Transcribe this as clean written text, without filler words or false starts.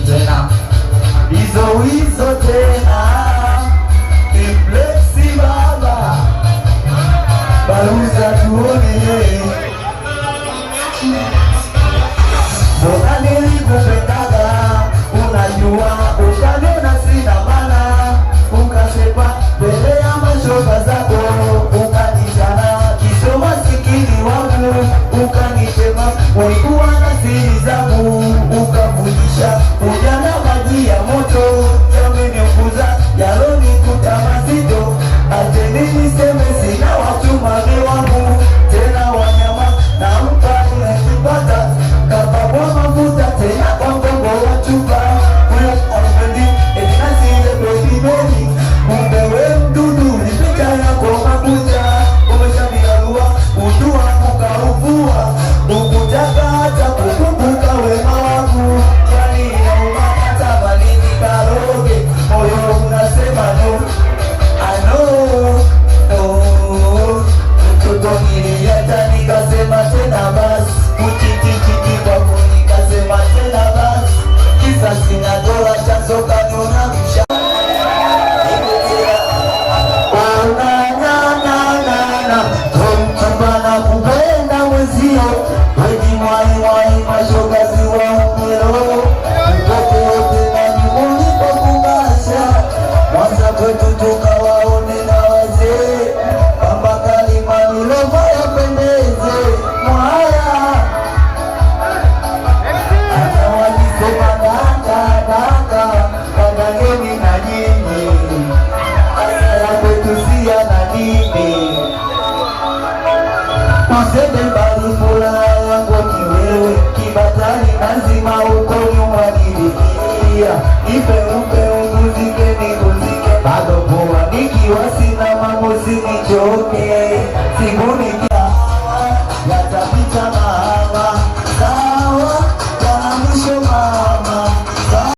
tena hizo tena Iflexi baba baruza tuone mbona nilikupendaga unajua ukaniona sina maana ukasepa mbele ya mashoga zako ukanitana kisho masikini wangu ukanitema ulikuwa na siri zangu ukavujisha ujana maji ya moto yameniunguza yalonikuta mazito ateni niseme sina watu mami wangu tena wanyama na mpani nakipata kapabwa mafuta tena kwa mgongo wa chupa huyo alifendi etinasile pepimeni kumbewe mdudu nipicha yako makucha umeshabiarua utua kukauvua ukutaka hata kukumbuka wema wangu yani yaumata balini karoge moyo unasema no I know no mtoto niliata nikasema tena basi kuchichichiki kwako nikasema tena basi kisa sina dola chanzo kanona msha kompana kupenda mwezio weni mwai mashogazi wa umero mtoto yote na nyumuni kwa kumasha mwanza kwetu tukawaone na wazee kwamba kalimani lova yapendeze mwaya hata walisema daka kandangeni na nyinyi asaya kwetu siya na nini usende mbali furaha yangu ni wewe kibatani nazima uko nyuma nilikia ipe unguzike niku